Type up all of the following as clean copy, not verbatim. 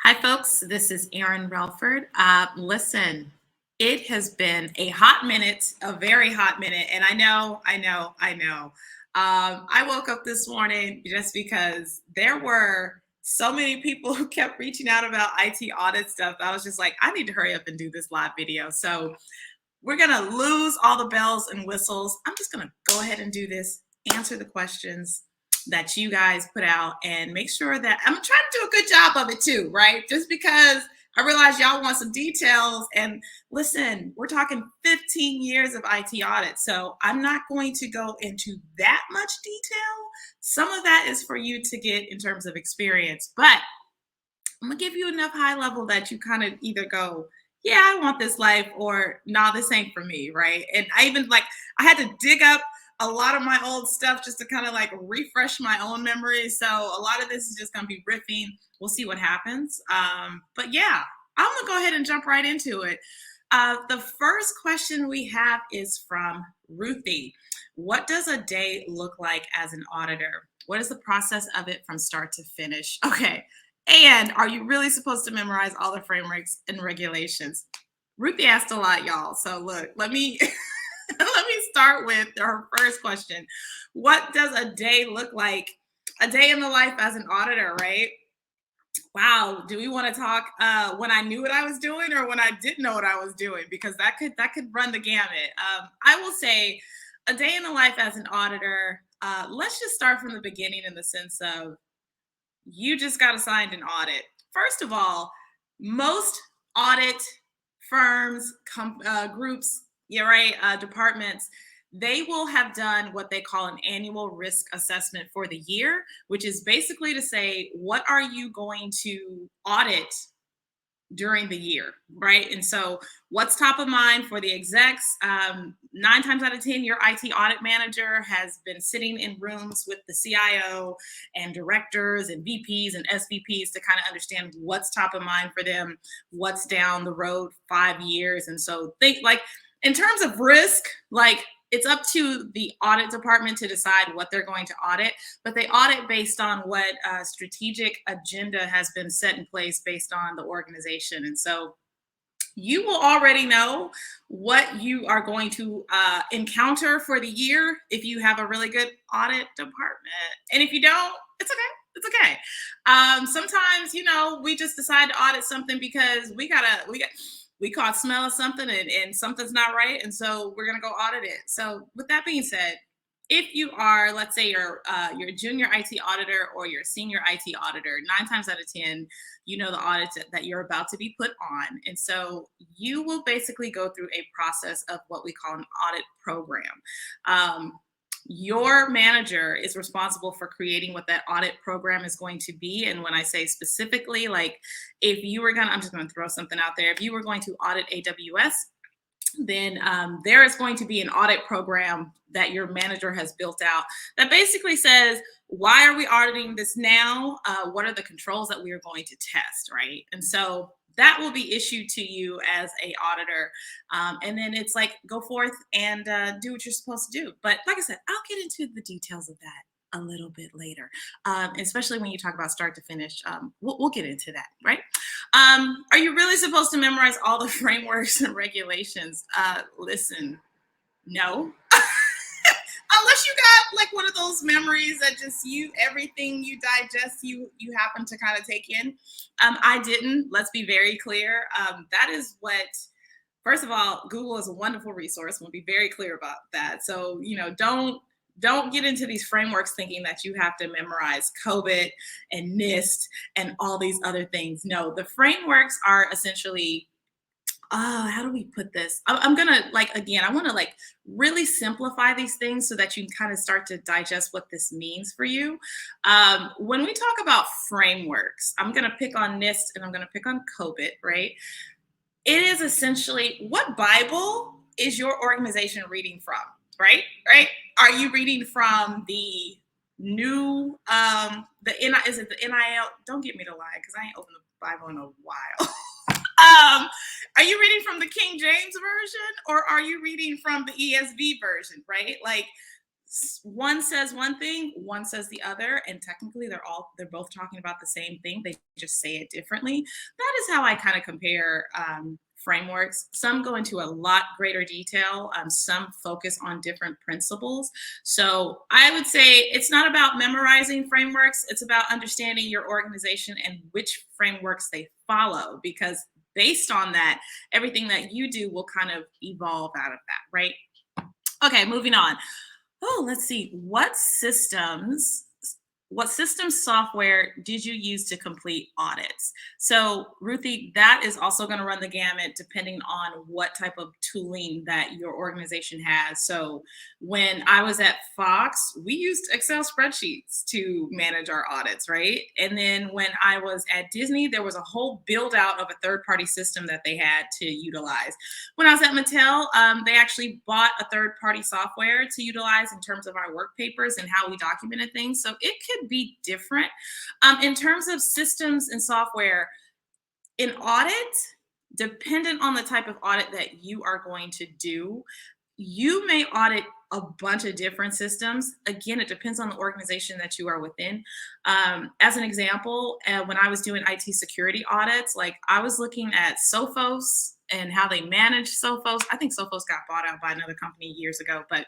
Hi, folks. This is Erin Relford. Listen, it has been a hot minute, a very hot minute, and I know. I woke up this morning just because there were so many people who kept reaching out about IT audit stuff. I was just like, I need to hurry up and do this live video. So we're gonna lose all the bells and whistles. I'm just gonna go ahead and do this, answer the questions that you guys put out, and make sure that I'm trying to do a good job of it too, right? Just because I realize y'all want some details. And listen, we're talking 15 years of IT audit. So I'm not going to go into that much detail. Some of that is for you to get in terms of experience, but I'm gonna give you enough high level that you kind of either go, yeah, I want this life, or nah, this ain't for me, right? And I even like I had to dig up a lot of my old stuff just to kind of like refresh my own memory. So a lot of this is just gonna be riffing. We'll see what happens. But yeah, I'm gonna go ahead and jump right into it. The first question we have is from Ruthie. What does a day look like as an auditor? What is the process of it from start to finish? Okay. And are you really supposed to memorize all the frameworks and regulations? Ruthie asked a lot, y'all. So look, let me let me start with her first question. What does a day look like? A day in the life as an auditor, right? Wow. Do we want to talk when I knew what I was doing or when I didn't know what I was doing? Because that could run the gamut. I will say a day in the life as an auditor. Let's just start from the beginning in the sense of you just got assigned an audit. First of all, most audit firms, groups, yeah, right, departments, they will have done what they call an annual risk assessment for the year, which is basically to say, what are you going to audit during the year, right? And so, what's top of mind for the execs? 9 times out of 10, your IT audit manager has been sitting in rooms with the CIO and directors and VPs and SVPs to kind of understand what's top of mind for them, what's down the road 5 years. And so, think like in terms of risk, like it's up to the audit department to decide what they're going to audit, but they audit based on what strategic agenda has been set in place based on the organization. And so you will already know what you are going to encounter for the year if you have a really good audit department. And if you don't, it's okay. It's okay. Sometimes, we just decide to audit something because we caught smell of something, and something's not right. And so we're going to go audit it. So with that being said, if you are, let's say you're a junior IT auditor or you're a senior IT auditor, 9 times out of 10, you know the audits that you're about to be put on. And so you will basically go through a process of what we call an audit program. Um, your manager is responsible for creating what that audit program is going to be. And when I say specifically, like if you were I'm just going to throw something out there. If you were going to audit AWS, then there is going to be an audit program that your manager has built out that basically says, why are we auditing this now? What are the controls that we are going to test, right? And so that will be issued to you as a auditor. And then it's like, go forth and do what you're supposed to do. But like I said, I'll get into the details of that a little bit later, especially when you talk about start to finish. We'll get into that, right? Are you really supposed to memorize all the frameworks and regulations? Listen, no. Unless you got like one of those memories that just everything you digest, you happen to kind of take in. I didn't. Let's be very clear. That is what. First of all, Google is a wonderful resource. We'll be very clear about that. So don't get into these frameworks thinking that you have to memorize COBIT and NIST and all these other things. No, the frameworks are essentially, how do we put this? I'm gonna I want to really simplify these things so that you can kind of start to digest what this means for you. When we talk about frameworks, I'm gonna pick on NIST and I'm gonna pick on COBIT, right? It is essentially, what Bible is your organization reading from, right? Right? Are you reading from the new is it the NIL? Don't get me to lie, because I ain't opened the Bible in a while. Are you reading from the King James version, or are you reading from the ESV version, right? Like one says one thing, one says the other, and technically they're both talking about the same thing. They just say it differently. That is how I kind of compare frameworks. Some go into a lot greater detail. Some focus on different principles. So I would say it's not about memorizing frameworks. It's about understanding your organization and which frameworks they follow, because based on that, everything that you do will kind of evolve out of that, right? Okay, moving on. Oh, let's see. What systems software did you use to complete audits? So, Ruthie, that is also going to run the gamut depending on what type of tooling that your organization has. So, when I was at Fox, we used Excel spreadsheets to manage our audits, right? And then when I was at Disney, there was a whole build out of a third party system that they had to utilize. When I was at Mattel, they actually bought a third party software to utilize in terms of our work papers and how we documented things. So it could be different. In terms of systems and software, in audit, dependent on the type of audit that you are going to do, you may audit a bunch of different systems. Again, it depends on the organization that you are within. As an example, when I was doing IT security audits, like I was looking at Sophos and how they manage Sophos. I think Sophos got bought out by another company years ago, but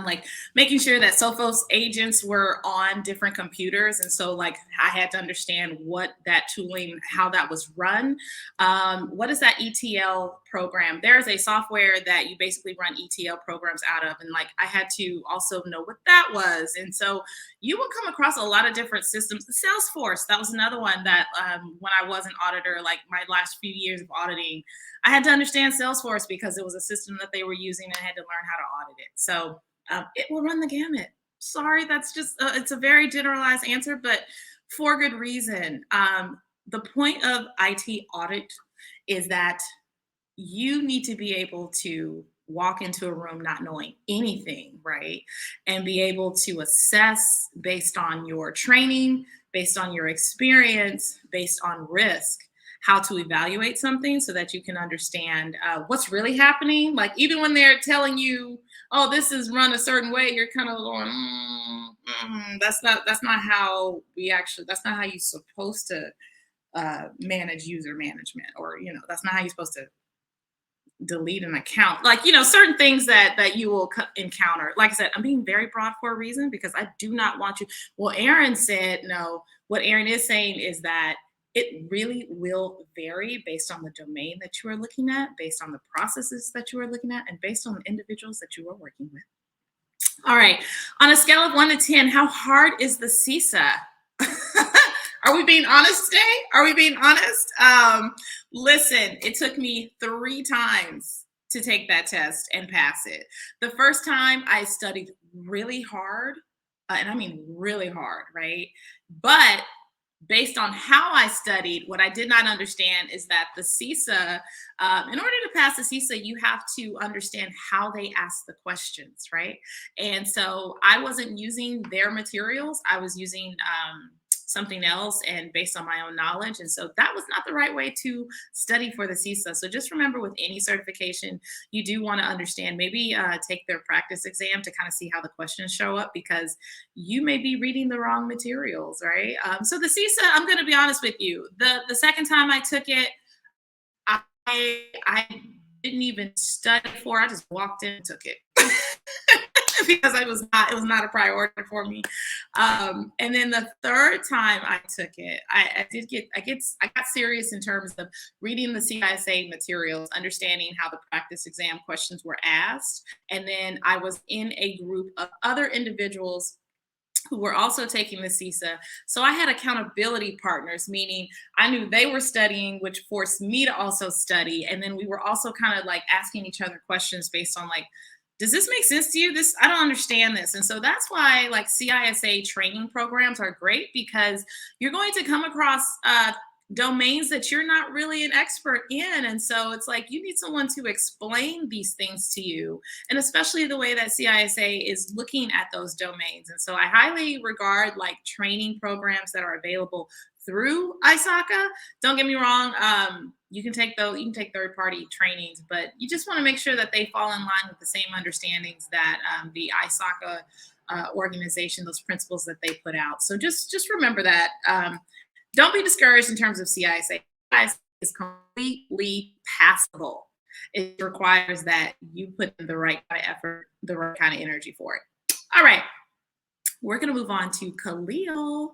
like making sure that Sophos agents were on different computers. And so like I had to understand what that tooling, how that was run. What is that ETL program? There's a software that you basically run ETL programs out of. And like I had to also know what that was. And so you will come across a lot of different systems. Salesforce, that was another one that when I was an auditor, like my last few years of auditing, I had to understand Salesforce because it was a system that they were using and I had to learn how to audit it. So it will run the gamut. Sorry, that's just, it's a very generalized answer, but for good reason. The point of IT audit is that you need to be able to walk into a room not knowing anything, right? And be able to assess based on your training, based on your experience, based on risk, how to evaluate something so that you can understand what's really happening. Like even when they're telling you, "Oh, this is run a certain way," you're kind of going, That's not how we actually. That's not how you're supposed to manage user management, or that's not how you're supposed to delete an account. Like certain things that you will encounter. Like I said, I'm being very broad for a reason because I do not want you. Well, Aaron said no. What Aaron is saying is that it really will vary based on the domain that you are looking at, based on the processes that you are looking at, and based on the individuals that you are working with. All right. On a scale of 1 to 10, how hard is the CISA? Are we being honest today? Are we being honest? Listen, it took me 3 times to take that test and pass it. The first time I studied really hard, and I mean really hard, right? But based on how I studied, what I did not understand is that the CISA, in order to pass the CISA, you have to understand how they ask the questions, right? And so I wasn't using their materials. I was using something else and based on my own knowledge. And so that was not the right way to study for the CISA. So just remember, with any certification, you do want to understand, maybe take their practice exam to kind of see how the questions show up, because you may be reading the wrong materials, right? So the CISA, I'm going to be honest with you. The second time I took it, I didn't even study for it. I just walked in and took it. Because it was not a priority for me. And then the third time I took it, I got serious in terms of reading the CISA materials, understanding how the practice exam questions were asked. And then I was in a group of other individuals who were also taking the CISA. So I had accountability partners, meaning I knew they were studying, which forced me to also study. And then we were also kind of like asking each other questions based on like, does this make sense to you? I don't understand this. And so that's why like CISA training programs are great, because you're going to come across domains that you're not really an expert in. And so it's like you need someone to explain these things to you, and especially the way that CISA is looking at those domains. And so I highly regard like training programs that are available through ISACA. Don't get me wrong. You can take those, you can take third party trainings, but you just want to make sure that they fall in line with the same understandings that the ISACA organization, those principles that they put out. So just remember that. Don't be discouraged in terms of CISA. CISA is completely passable. It requires that you put in the right kind of effort, the right kind of energy for it. All right, we're going to move on to Khalil.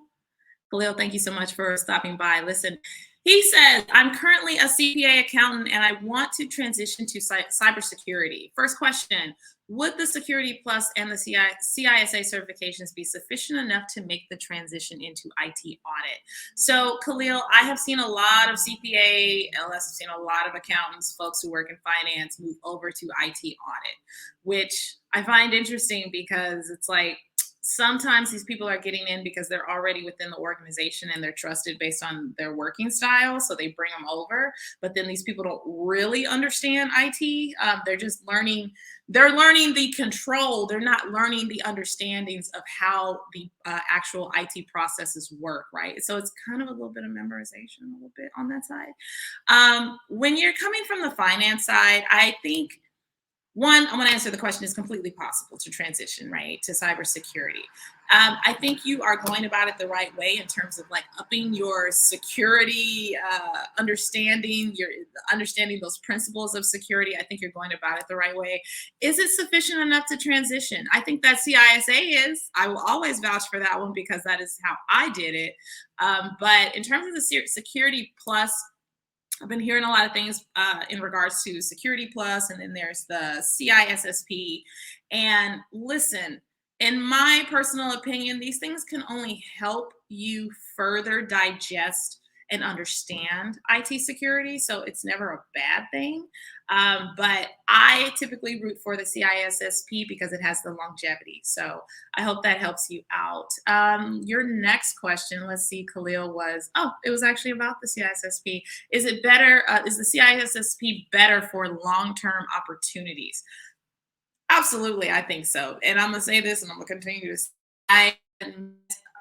Khalil, thank you so much for stopping by. Listen, he says, I'm currently a CPA accountant and I want to transition to cybersecurity. First question, would the Security Plus and the CISA certifications be sufficient enough to make the transition into IT audit? So, Khalil, I have seen a lot of CPA, LS, I've seen a lot of accountants, folks who work in finance move over to IT audit, which I find interesting because it's like, sometimes these people are getting in because they're already within the organization and they're trusted based on their working style. So they bring them over, but then these people don't really understand IT. They're just learning, they're learning the control. They're not learning the understandings of how the actual IT processes work, right? So it's kind of a little bit of memorization, a little bit on that side. When you're coming from the finance side, I think one, I want to answer the question, is completely possible to transition, right, to cybersecurity. I think you are going about it the right way in terms of like upping your security understanding, your understanding those principles of security. I think you're going about it the right way. Is it sufficient enough to transition? I think that CISA is. I will always vouch for that one because that is how I did it. But in terms of the Security Plus, I've been hearing a lot of things in regards to Security Plus, and then there's the CISSP. And listen, in my personal opinion, these things can only help you further digest and understand IT security. So it's never a bad thing. But I typically root for the CISSP because it has the longevity. So I hope that helps you out. Your next question, let's see, Khalil, was, it was actually about the CISSP. Is it better? Is the CISSP better for long-term opportunities? Absolutely, I think so. And I'm going to say this, and I'm going to continue to say, I am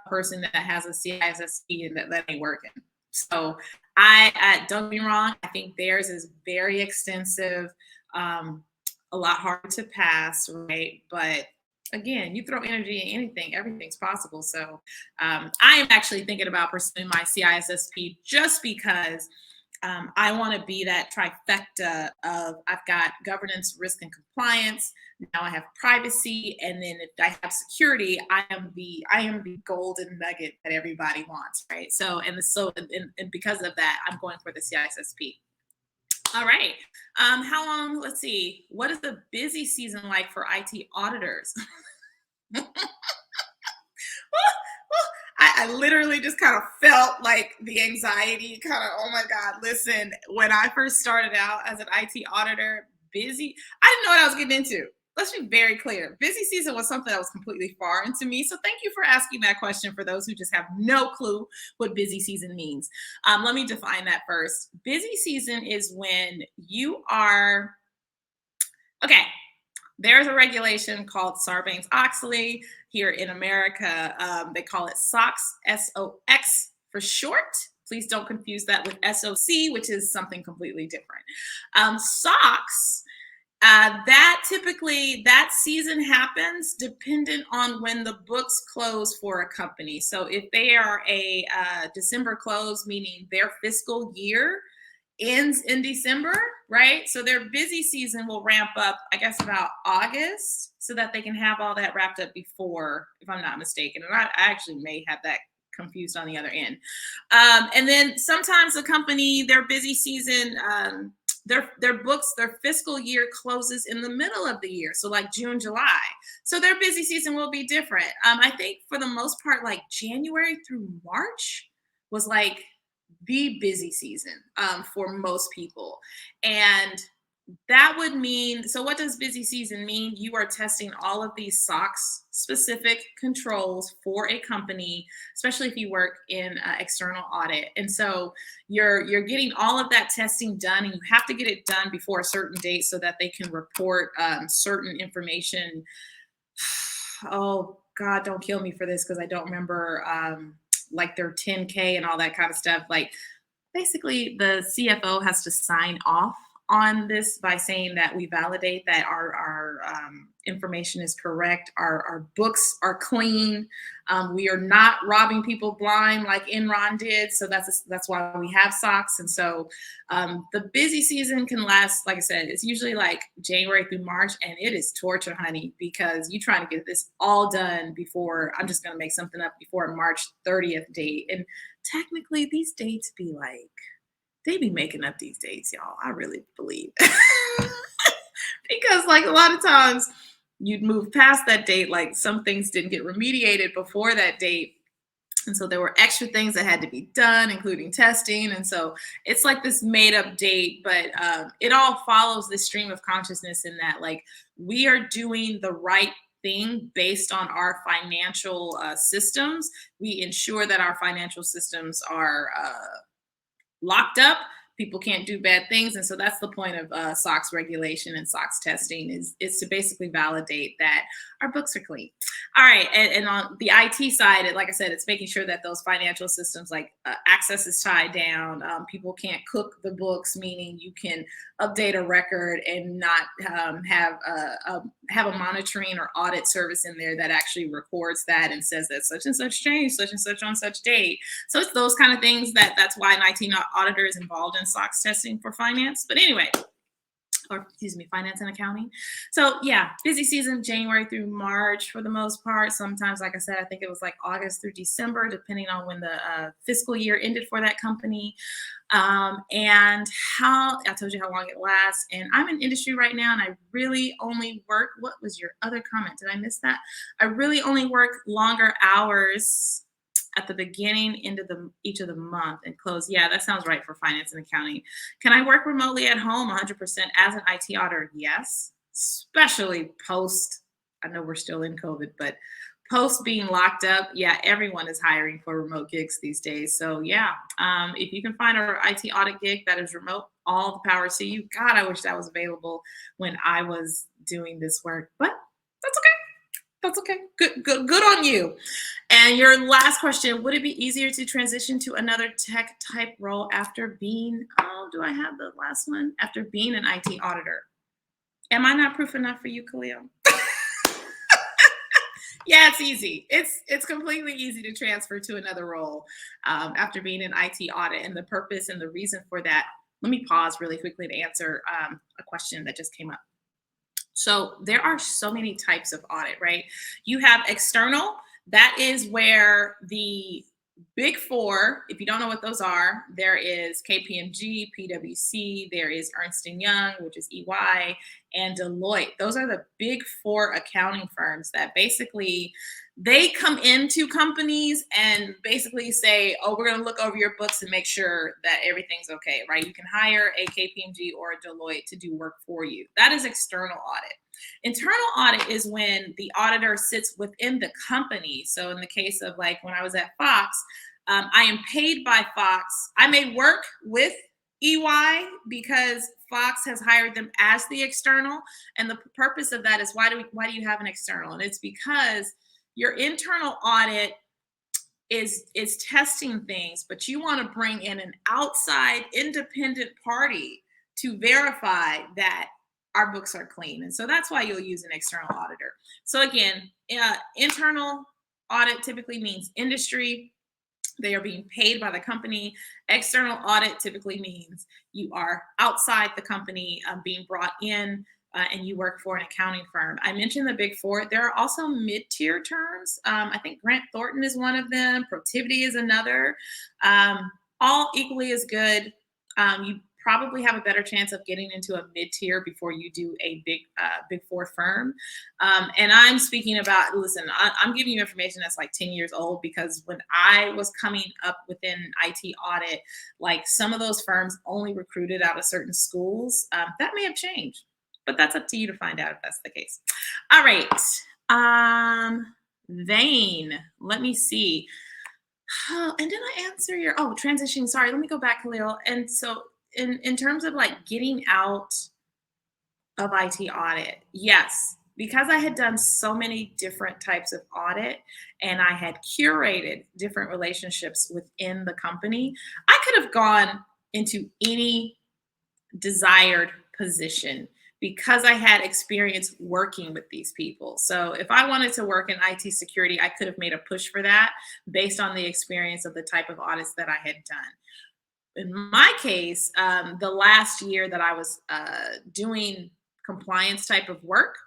a person that has a CISSP and that ain't working. So I don't get me wrong, I think theirs is very extensive, a lot harder to pass, right? But again, you throw energy in anything, everything's possible. So I am actually thinking about pursuing my CISSP just because I want to be that trifecta of I've got governance, risk, and compliance. Now I have privacy, and then if I have security, I am the golden nugget that everybody wants, right? So and because of that, I'm going for the CISSP. All right. How long? Let's see. What is the busy season like for IT auditors? I literally just kind of felt like the anxiety kind of, oh my God, listen, when I first started out as an IT auditor, busy, I didn't know what I was getting into. Let's be very clear. Busy season was something that was completely foreign to me. So thank you for asking that question for those who just have no clue what busy season means. Let me define that first. Busy season is when you are, okay, there's a regulation called Sarbanes-Oxley here in America. They call it SOX, S-O-X for short. Please don't confuse that with SOC, which is something completely different. SOX, that season happens dependent on when the books close for a company. So if they are a December close, meaning their fiscal year ends in December, right? So their busy season will ramp up, I guess, about August so that they can have all that wrapped up before, if I'm not mistaken. And I actually may have that confused on the other end. And then sometimes the company, their busy season, their books, their fiscal year closes in the middle of the year. So like June, July. So their busy season will be different. I think for the most part, like January through March was like the busy season for most people. And that would mean, so what does busy season mean? You are testing all of these SOX specific controls for a company, especially if you work in external audit. And so you're getting all of that testing done, and you have to get it done before a certain date so that they can report certain information. Oh God, don't kill me for this because I don't remember like their 10K and all that kind of stuff. Like basically the CFO has to sign off on this by saying that we validate that our information is correct, our books are clean, we are not robbing people blind like Enron did. So that's why we have SOX. And so the busy season can last, like I said, it's usually like January through March, and it is torture, honey, because you're trying to get this all done before, I'm just going to make something up, before March 30th date. And technically these dates be like, they be making up these dates, y'all. I really believe. Because like a lot of times you'd move past that date, like some things didn't get remediated before that date. And so there were extra things that had to be done, including testing. And so it's like this made up date, but it all follows this stream of consciousness in that, like, we are doing the right thing based on our financial systems. We ensure that our financial systems are locked up. People can't do bad things. And so that's the point of SOX regulation and SOX testing is to basically validate that our books are clean. All right. And on the IT side, like I said, it's making sure that those financial systems, like access is tied down. People can't cook the books, meaning you can update a record and not have a monitoring or audit service in there that actually records that and says that such and such changed, such and such on such date. So it's those kind of things that's why an IT auditor is involved in SOX testing for finance. But anyway, or excuse me, finance and accounting. So yeah, busy season, January through March for the most part. Sometimes, like I said, I think it was like August through December, depending on when the fiscal year ended for that company. And how, I told you how long it lasts. And I'm in industry right now, and I really only work, what was your other comment? Did I miss that? I really only work longer hours at the beginning, end of each of the month, and close. Yeah, that sounds right for finance and accounting. Can I work remotely at home 100% as an IT auditor? Yes, especially post, I know we're still in COVID, but post being locked up, yeah, everyone is hiring for remote gigs these days. So yeah, if you can find an IT audit gig that is remote, all the power to you. God, I wish that was available when I was doing this work, but that's okay. That's okay. Good on you. And your last question, would it be easier to transition to another tech type role after being, oh, do I have the last one? After being an IT auditor? Am I not proof enough for you, Khalil? Yeah, it's easy. It's completely easy to transfer to another role after being an IT audit. And the purpose and the reason for that, let me pause really quickly to answer a question that just came up. So there are so many types of audit, right? You have external, that is where the big four, if you don't know what those are, there is KPMG, PwC, there is Ernst & Young, which is EY, and Deloitte. Those are the big four accounting firms that basically, they come into companies and basically say, oh, we're going to look over your books and make sure that everything's okay, right? You can hire a KPMG or a Deloitte to do work for you. That is external audit. Internal audit is when the auditor sits within the company. So in the case of like when I was at Fox, I am paid by Fox. I may work with EY because Fox has hired them as the external. And the purpose of that is why do you have an external? And it's because your internal audit is testing things, but you want to bring in an outside independent party to verify that our books are clean. And so that's why you'll use an external auditor. So again, internal audit typically means industry. They are being paid by the company. External audit typically means you are outside the company, being brought in, and you work for an accounting firm. I mentioned the big four. There are also mid-tier terms. I think Grant Thornton is one of them. Protiviti is another. All equally as good. You probably have a better chance of getting into a mid-tier before you do a big four firm. And I'm speaking about, listen, I'm giving you information that's like 10 years old, because when I was coming up within IT audit, like some of those firms only recruited out of certain schools. That may have changed, but that's up to you to find out if that's the case. All right. Vane, let me see. Oh, and did I answer your, transition? Sorry, let me go back, Khalil. And so in terms of like getting out of IT audit, yes, because I had done so many different types of audit and I had curated different relationships within the company, I could have gone into any desired position because I had experience working with these people. So if I wanted to work in IT security, I could have made a push for that based on the experience of the type of audits that I had done. In my case, the last year that I was doing compliance type of work,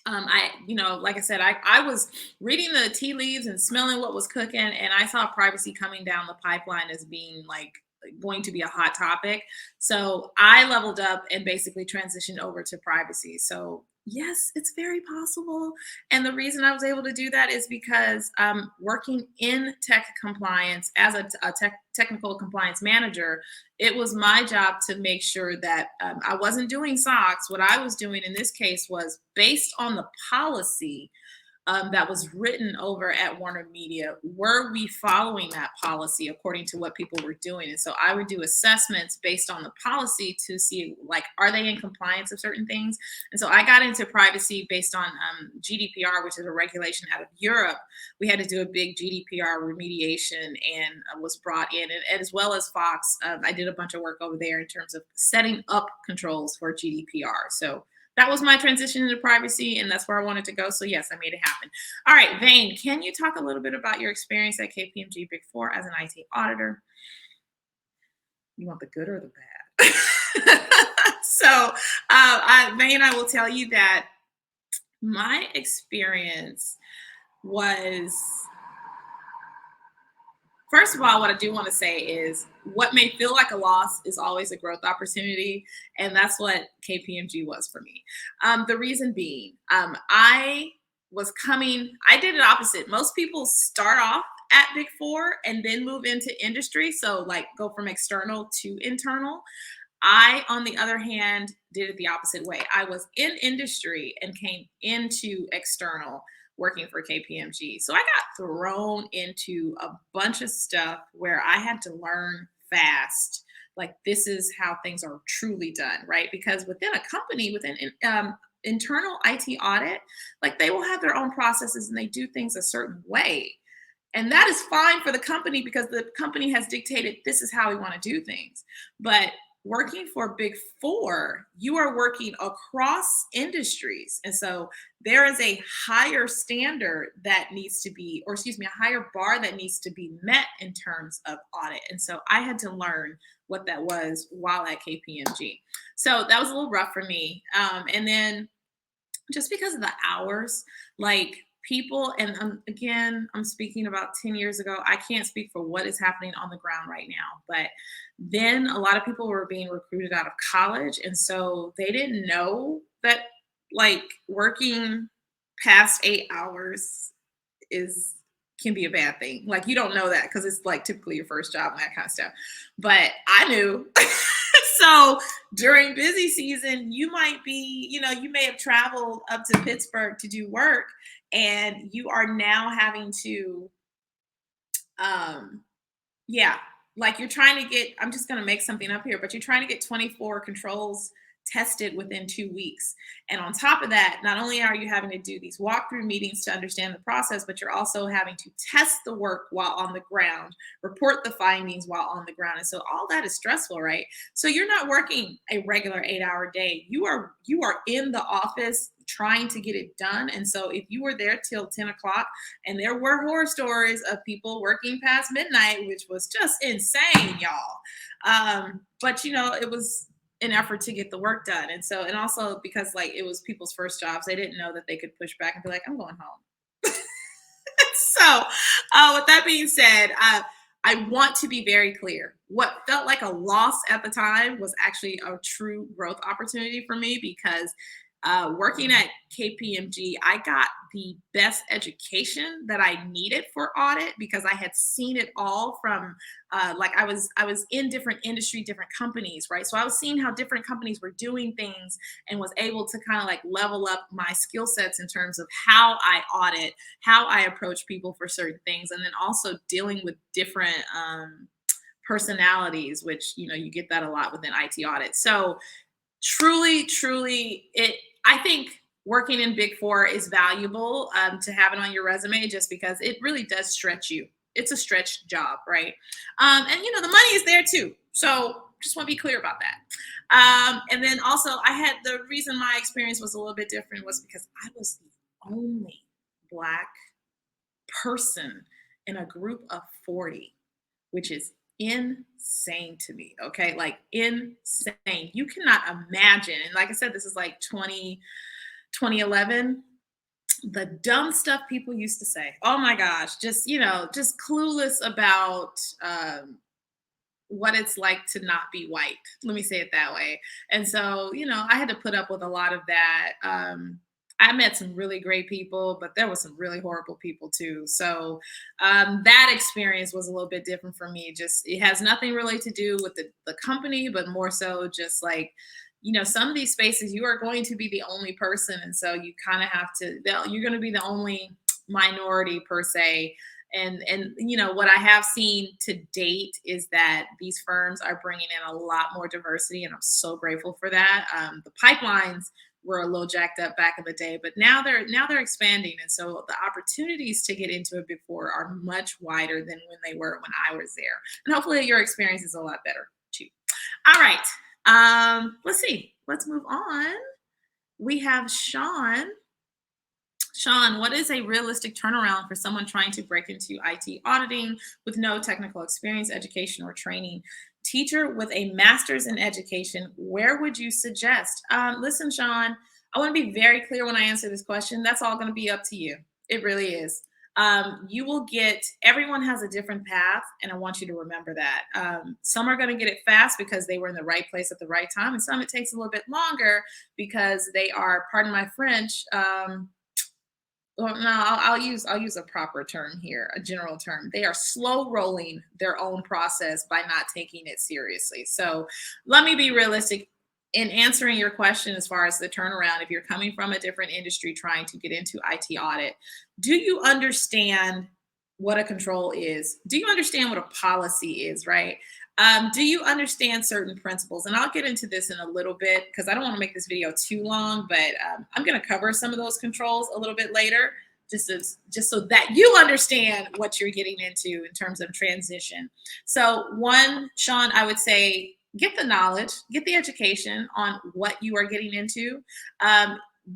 like I said, I was reading the tea leaves and smelling what was cooking, and I saw privacy coming down the pipeline as being like going to be a hot topic. So I leveled up and basically transitioned over to privacy. So yes, it's very possible. And the reason I was able to do that is because working in tech compliance as a technical compliance manager, it was my job to make sure that I wasn't doing SOX. What I was doing in this case was based on the policy that was written over at Warner Media. Were we following that policy according to what people were doing? And so I would do assessments based on the policy to see, like, are they in compliance of certain things? And so I got into privacy based on GDPR, which is a regulation out of Europe. We had to do a big GDPR remediation and was brought in, and as well as Fox. I did a bunch of work over there in terms of setting up controls for GDPR. So that was my transition into privacy, and that's where I wanted to go. So yes, I made it happen. All right, Vane, can you talk a little bit about your experience at KPMG Big Four as an IT auditor? You want the good or the bad? So, Vane, I will tell you that my experience was, first of all, what I do want to say is what may feel like a loss is always a growth opportunity. And that's what KPMG was for me. The reason being, I did it opposite. Most people start off at Big Four and then move into industry. So, like, go from external to internal. I, on the other hand, did it the opposite way. I was in industry and came into external working for KPMG. So I got thrown into a bunch of stuff where I had to learn fast. Like, this is how things are truly done, right? Because within a company, within internal IT audit, like, they will have their own processes and they do things a certain way. And that is fine for the company because the company has dictated this is how we want to do things. But working for Big Four, you are working across industries. And so there is a higher standard that needs to be, or excuse me, a higher bar that needs to be met in terms of audit. And so I had to learn what that was while at KPMG. So that was a little rough for me. And then just because of the hours, like, people, and again, I'm speaking about 10 years ago. I can't speak for what is happening on the ground right now, but then a lot of people were being recruited out of college. And so they didn't know that, like, working past 8 hours is can be a bad thing. Like, you don't know that because it's like typically your first job and that kind of stuff. But I knew. So during busy season, you might be, you may have traveled up to Pittsburgh to do work, and you are now having to, yeah, like, you're trying to get, I'm just going to make something up here, but you're trying to get 24 controls tested within 2 weeks. And on top of that, not only are you having to do these walkthrough meetings to understand the process, but you're also having to test the work while on the ground, report the findings while on the ground. And so all that is stressful, right? So you're not working a regular 8-hour day. You are in the office trying to get it done. And so if you were there till 10 o'clock, and there were horror stories of people working past midnight, which was just insane, y'all. But it was an effort to get the work done. And so, and also because, like, it was people's first jobs, they didn't know that they could push back and be like, I'm going home. So with that being said, I want to be very clear. What felt like a loss at the time was actually a true growth opportunity for me because working at KPMG, I got the best education that I needed for audit because I had seen it all from like, I was in different industry, different companies, right? So I was seeing how different companies were doing things and was able to kind of like level up my skill sets in terms of how I audit, how I approach people for certain things, and then also dealing with different personalities, which you get that a lot within IT audit. So truly, truly, I think working in Big Four is valuable to have it on your resume just because it really does stretch you. It's a stretch job, right? And the money is there too. So just want to be clear about that. And then also, I had the reason my experience was a little bit different was because I was the only Black person in a group of 40, which is insane to me. Okay. Like insane. You cannot imagine. And like I said, this is like 2011. The dumb stuff people used to say. Oh my gosh. Just clueless about what it's like to not be white. Let me say it that way. And so, I had to put up with a lot of that. I met some really great people, but there was some really horrible people too. So that experience was a little bit different for me. Just it has nothing really to do with the company, but more so just like, some of these spaces you are going to be the only person. And so you kind of have to, you're going to be the only minority per se. And what I have seen to date is that these firms are bringing in a lot more diversity, and I'm so grateful for that. The pipelines were a little jacked up back in the day, but now they're expanding, and so the opportunities to get into a Big Four are much wider than when they were when I was there. And hopefully, your experience is a lot better too. All right, let's see. Let's move on. We have Sean. Sean, what is a realistic turnaround for someone trying to break into IT auditing with no technical experience, education, or training? Teacher with a master's in education, where would you suggest? Listen, Sean, I want to be very clear when I answer this question. That's all going to be up to you. It really is. Everyone has a different path, and I want you to remember that. Some are going to get it fast because they were in the right place at the right time, and some it takes a little bit longer because they are, pardon my French, well, no, I'll use a proper term here, a general term. They are slow rolling their own process by not taking it seriously. So let me be realistic in answering your question as far as the turnaround. If you're coming from a different industry trying to get into IT audit, do you understand what a control is? Do you understand what a policy is, right? Do you understand certain principles? And I'll get into this in a little bit because I don't want to make this video too long, but I'm going to cover some of those controls a little bit later, just so that you understand what you're getting into in terms of transition. So one, Sean, I would say get the knowledge, get the education on what you are getting into.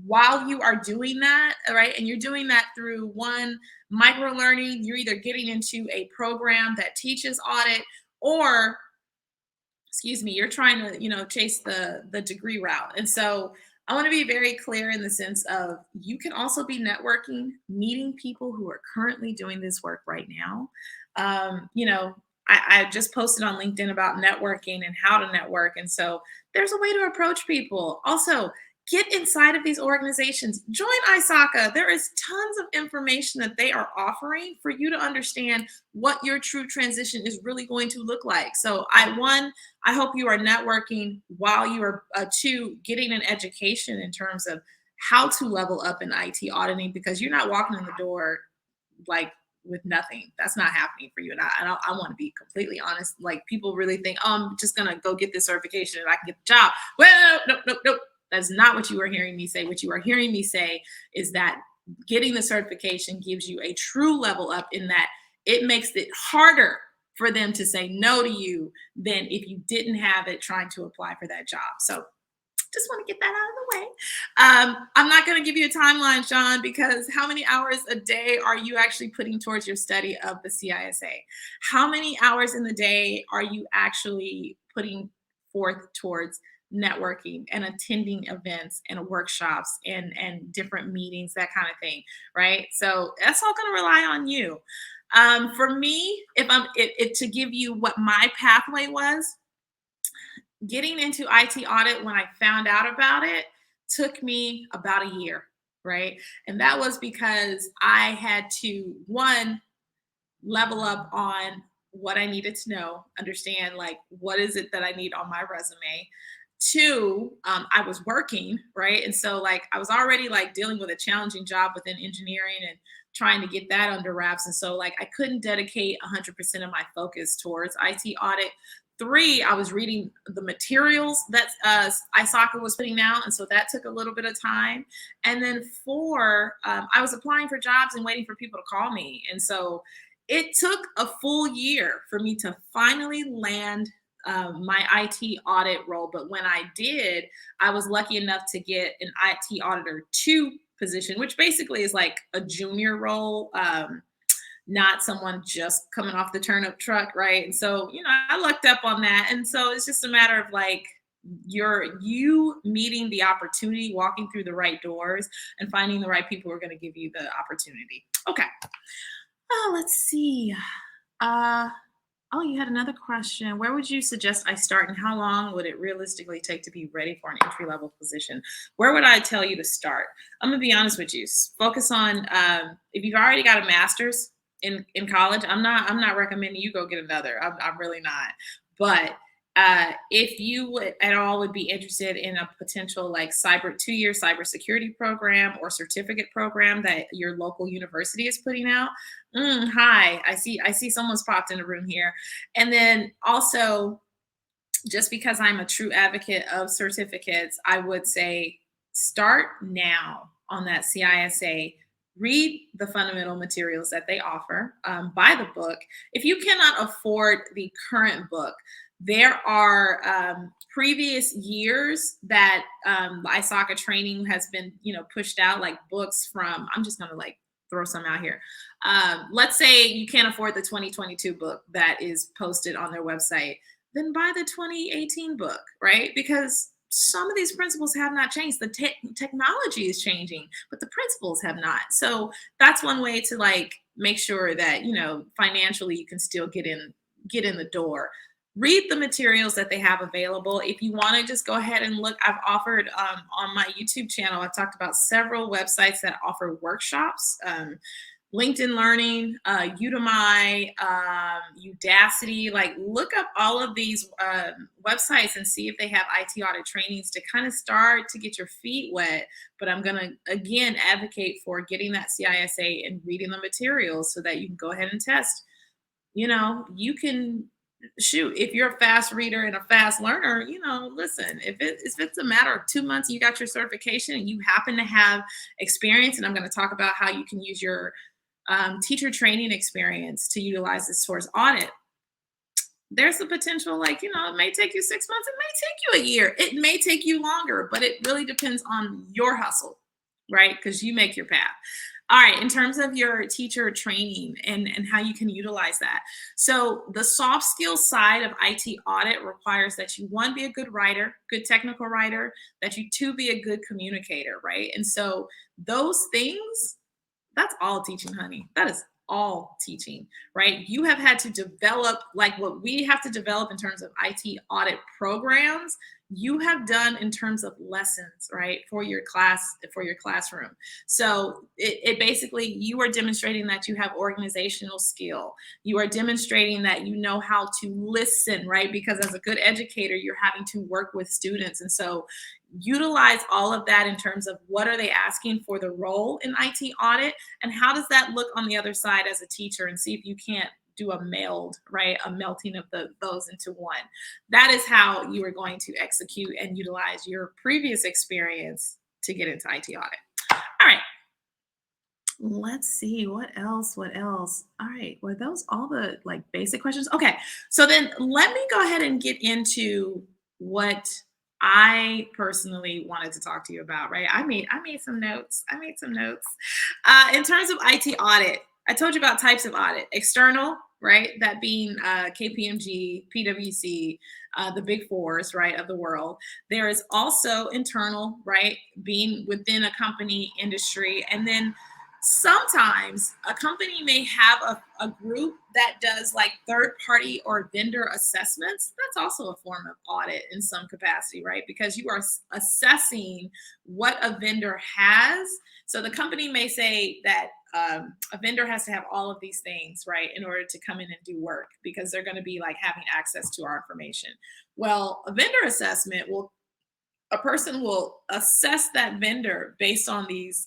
While you are doing that, right, and you're doing that through one, micro learning, you're either getting into a program that teaches audit, or you're trying to chase the degree route. And so I want to be very clear in the sense of you can also be networking, meeting people who are currently doing this work right now. I just posted on LinkedIn about networking and how to network, and so there's a way to approach people. Also, get inside of these organizations. Join ISACA. There is tons of information that they are offering for you to understand what your true transition is really going to look like. So I hope you are networking while you are, two, getting an education in terms of how to level up in IT auditing, because you're not walking in the door like with nothing. That's not happening for you. And I want to be completely honest. Like, people really think, oh, I'm just going to go get this certification and I can get the job. Well, no. That's not what you are hearing me say. What you are hearing me say is that getting the certification gives you a true level up, in that it makes it harder for them to say no to you than if you didn't have it trying to apply for that job. So just want to get that out of the way. I'm not going to give you a timeline, Sean, because how many hours a day are you actually putting towards your study of the CISA? How many hours in the day are you actually putting forth towards networking and attending events and workshops and different meetings, that kind of thing, right? So that's all going to rely on you. For me, if to give you what my pathway was, getting into IT audit, when I found out about it, took me about a year, right? And that was because I had to, one, level up on what I needed to know, understand like what is it that I need on my resume. Two, I was working, right? And so like I was already like dealing with a challenging job within engineering and trying to get that under wraps. And so like I couldn't dedicate 100% of my focus towards IT audit. 3, I was reading the materials that ISACA was putting out, and so that took a little bit of time. And then 4, I was applying for jobs and waiting for people to call me, and so it took a full year for me to finally land my IT audit role. But when I did, I was lucky enough to get an IT auditor 2 position, which basically is like a junior role. Not someone just coming off the turnip truck, right? And so, I lucked up on that. And so it's just a matter of like you meeting the opportunity, walking through the right doors, and finding the right people who are going to give you the opportunity. Okay. Oh, let's see. Uh oh, you had another question. Where would you suggest I start, and how long would it realistically take to be ready for an entry level position? Where would I tell you to start? I'm gonna be honest with you. Focus on if you've already got a master's in college. I'm not recommending you go get another. I'm really not. But if you would at all would be interested in a potential like 2-year cybersecurity program or certificate program that your local university is putting out. Hi, I see someone's popped in the room here. And then also, just because I'm a true advocate of certificates, I would say start now on that CISA. Read the fundamental materials that they offer. Buy the book. If you cannot afford the current book, there are previous years that ISACA training has been, pushed out, like books from. I'm just gonna like throw some out here. Let's say you can't afford the 2022 book that is posted on their website, then buy the 2018 book, right? Because some of these principles have not changed. The technology is changing, but the principles have not. So that's one way to like make sure that financially you can still get in the door. Read the materials that they have available. If you want to just go ahead and look, I've offered on my YouTube channel, I've talked about several websites that offer workshops. LinkedIn Learning, Udemy, Udacity. Like, look up all of these websites and see if they have IT audit trainings to kind of start to get your feet wet. But I'm going to, again, advocate for getting that CISA and reading the materials so that you can go ahead and test. You can shoot, if you're a fast reader and a fast learner, listen, if it's a matter of 2 months, you got your certification and you happen to have experience, and I'm going to talk about how you can use your teacher training experience to utilize this towards audit. There's the potential, like, it may take you 6 months, it may take you a year, it may take you longer, but it really depends on your hustle, right? Because you make your path. All right, in terms of your teacher training and how you can utilize that. So the soft skills side of IT audit requires that you, one, be a good writer, good technical writer, that you, two, be a good communicator, right? And so those things, that's all teaching, honey. That is all teaching, right? You have had to develop, like what we have to develop in terms of IT audit programs, you have done in terms of lessons, right? For your classroom. So it basically, you are demonstrating that you have organizational skill. You are demonstrating that you know how to listen, right? Because as a good educator, you're having to work with students. And so utilize all of that in terms of what are they asking for the role in IT audit, and how does that look on the other side as a teacher, and see if you can't do a melting of those into one. That is how you are going to execute and utilize your previous experience to get into IT audit. All right. Let's see what else. All right. Were those all the like basic questions? Okay. So then let me go ahead and get into what I personally wanted to talk to you about, right? I made some notes. In terms of IT audit, I told you about types of audit. External, right? That being KPMG, PwC, the big fours, right, of the world. There is also internal, right, being within a company industry. And then sometimes a company may have a group that does like third party or vendor assessments. That's also a form of audit in some capacity, right? Because you are assessing what a vendor has. So the company may say that a vendor has to have all of these things, right, in order to come in and do work, because they're going to be like having access to our information. Well, a vendor assessment a person will assess that vendor based on these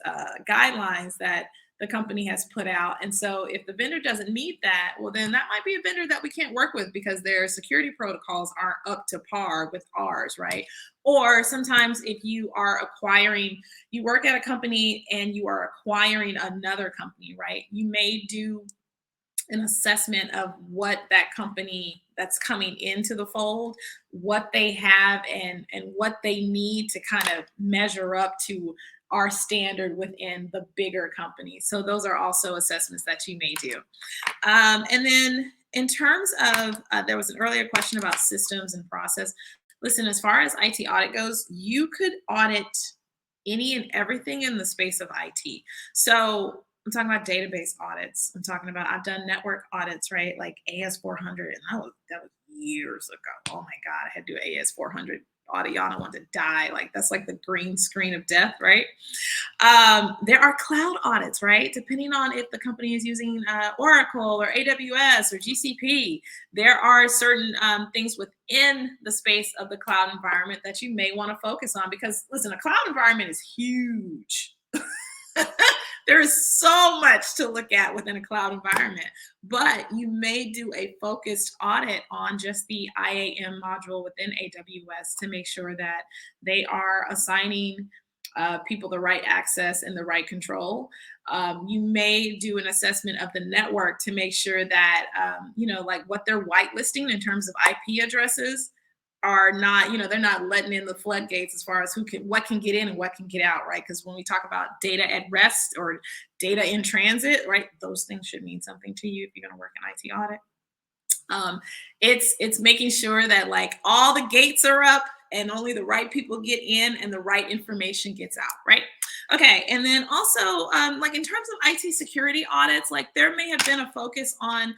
guidelines that the company has put out. And so if the vendor doesn't meet that, well, then that might be a vendor that we can't work with because their security protocols aren't up to par with ours, right? Or sometimes if you are acquiring, you work at a company and you are acquiring another company, right? You may do an assessment of what that company that's coming into the fold, what they have and what they need to kind of measure up to our standard within the bigger company. So those are also assessments that you may do. And then in terms of, there was an earlier question about systems and process. Listen, as far as IT audit goes, you could audit any and everything in the space of IT. So I'm talking about database audits. I'm talking about, I've done network audits, right? Like AS400, and that was years ago. Oh my God, I had to do AS400 audit. Y'all don't want to die. Like that's like the green screen of death, right? There are cloud audits, right? Depending on if the company is using Oracle or AWS or GCP, there are certain things within the space of the cloud environment that you may want to focus on because, listen, a cloud environment is huge. There is so much to look at within a cloud environment, but you may do a focused audit on just the IAM module within AWS to make sure that they are assigning people the right access and the right control. You may do an assessment of the network to make sure that, like what they're whitelisting in terms of IP addresses are not, they're not letting in the floodgates as far as what can get in and what can get out, right? Because when we talk about data at rest or data in transit, right, those things should mean something to you if you're going to work in IT audit. It's making sure that like all the gates are up and only the right people get in and the right information gets out, right? Okay, and then also like in terms of IT security audits, like there may have been a focus on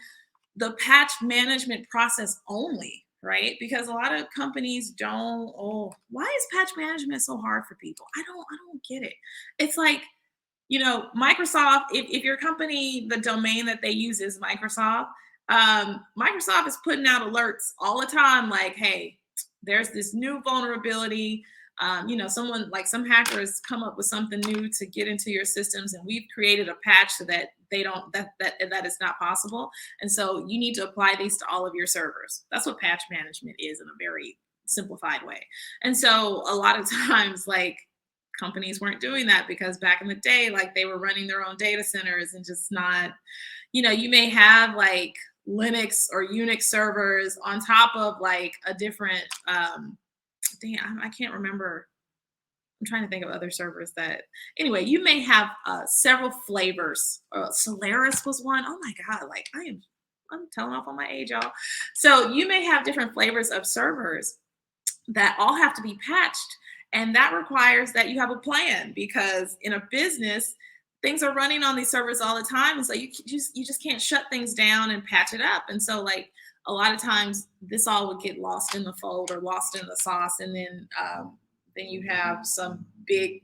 the patch management process only, right? Because a lot of companies don't, oh, why is patch management so hard for people? I don't get it. It's like, Microsoft, if your company, the domain that they use is Microsoft, Microsoft is putting out alerts all the time, like, hey, there's this new vulnerability. Someone like some hackers come up with something new to get into your systems, and we've created a patch so that they don't that is not possible. And so you need to apply these to all of your servers. That's what patch management is in a very simplified way. And so a lot of times, like companies weren't doing that because back in the day, like they were running their own data centers and just not, you may have like Linux or Unix servers on top of like a different I can't remember. I'm trying to think of other servers that anyway, you may have several flavors. Solaris was one. Oh my God, like I'm telling off on my age, y'all. So you may have different flavors of servers that all have to be patched. And that requires that you have a plan because in a business, things are running on these servers all the time. And so you just can't shut things down and patch it up. And so like a lot of times this all would get lost in the fold or lost in the sauce. And then you have some big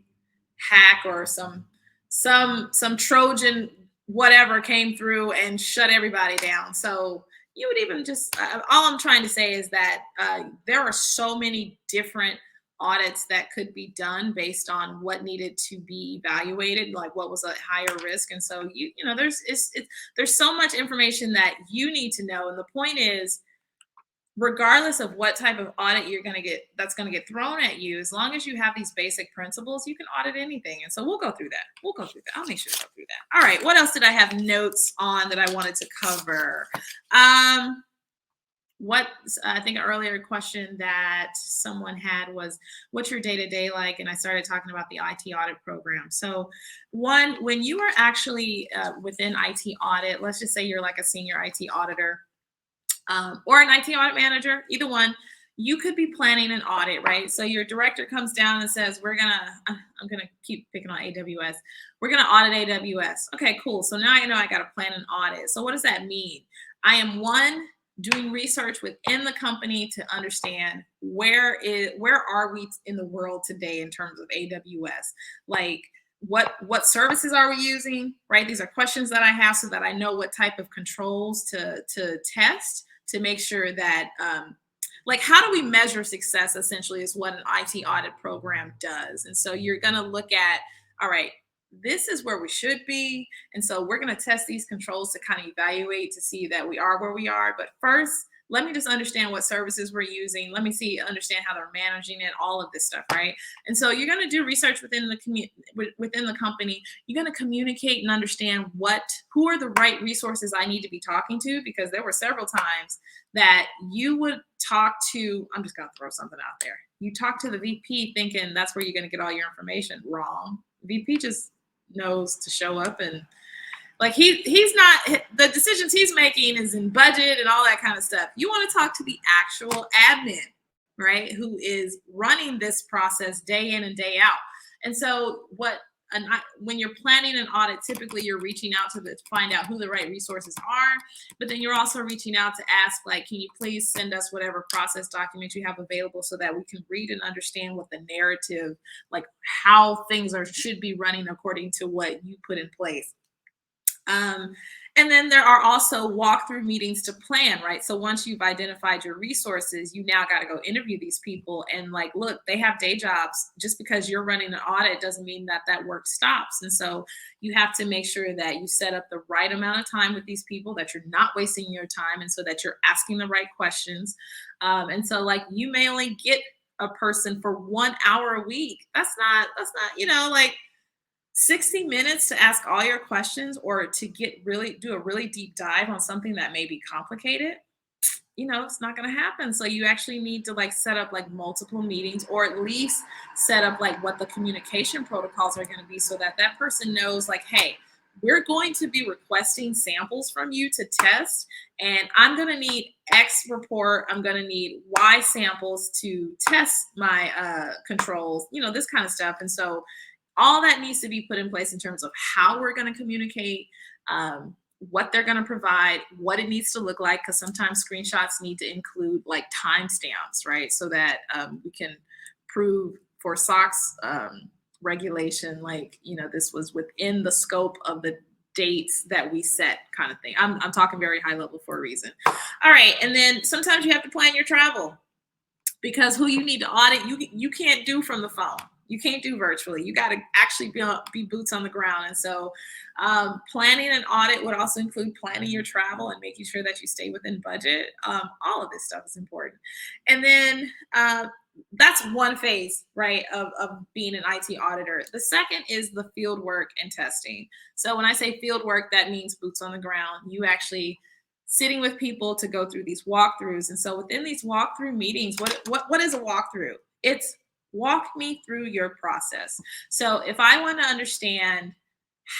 hack or some Trojan whatever came through and shut everybody down. So you would even just all I'm trying to say is that there are so many different audits that could be done based on what needed to be evaluated, like what was a higher risk. And so there's so much information that you need to know. And the point is, regardless of what type of audit you're going to get, that's going to get thrown at you, as long as you have these basic principles, you can audit anything. And so we'll go through that. I'll make sure to go through that. All right. What else did I have notes on that I wanted to cover? What I think an earlier question that someone had was, what's your day-to-day like? And I started talking about the IT audit program. So when you are actually within IT audit, let's just say you're like a senior IT auditor, or an IT audit manager, either one, you could be planning an audit, right? So your director comes down and says, I'm going to keep picking on AWS. We're going to audit AWS. Okay, cool. So now I know I got to plan an audit. So what does that mean? I am doing research within the company to understand where are we in the world today in terms of AWS? Like what services are we using, right? These are questions that I have so that I know what type of controls to test to make sure that, like, how do we measure success essentially is what an IT audit program does. And so you're going to look at, all right, this is where we should be. And so we're going to test these controls to kind of evaluate to see that we are where we are. But first, let me just understand what services we're using. Let me understand how they're managing it, all of this stuff, right? And so you're going to do research within within the company. You're going to communicate and understand who are the right resources I need to be talking to, because there were several times that you would talk to, I'm just going to throw something out there. You talk to the VP thinking that's where you're going to get all your information. Wrong. VP just knows to show up, and like he's not, the decisions he's making is in budget and all that kind of stuff. You want to talk to the actual admin, right, who is running this process day in and day out. And so when you're planning an audit, typically you're reaching out to find out who the right resources are, but then you're also reaching out to ask, like, can you please send us whatever process documents you have available so that we can read and understand what the narrative, like how things should be running according to what you put in place. And then there are also walkthrough meetings to plan, right? So once you've identified your resources, you now got to go interview these people and like, look, they have day jobs. Just because you're running an audit doesn't mean that work stops. And so you have to make sure that you set up the right amount of time with these people, that you're not wasting your time, and so that you're asking the right questions. And so like you may only get a person for 1 hour a week. That's not, like 60 minutes to ask all your questions or to do a really deep dive on something that may be complicated. It's not going to happen. So you actually need to like set up like multiple meetings, or at least set up like what the communication protocols are going to be, so that that person knows like, hey, we're going to be requesting samples from you to test, and I'm going to need X report. I'm going to need Y samples to test my controls, this kind of stuff. And so all that needs to be put in place in terms of how we're going to communicate, what they're going to provide, what it needs to look like, because sometimes screenshots need to include like timestamps, right? So that we can prove for SOX regulation, like, this was within the scope of the dates that we set, kind of thing. I'm talking very high level for a reason. All right. And then sometimes you have to plan your travel, because who you need to audit, you can't do from the phone. You can't do virtually. You got to actually be boots on the ground. And so planning an audit would also include planning your travel and making sure that you stay within budget. All of this stuff is important. And then that's one phase, right, of being an IT auditor. The second is the field work and testing. So when I say field work, that means boots on the ground. You actually sitting with people to go through these walkthroughs. And so within these walkthrough meetings, what is a walkthrough? It's walk me through your process. So if I want to understand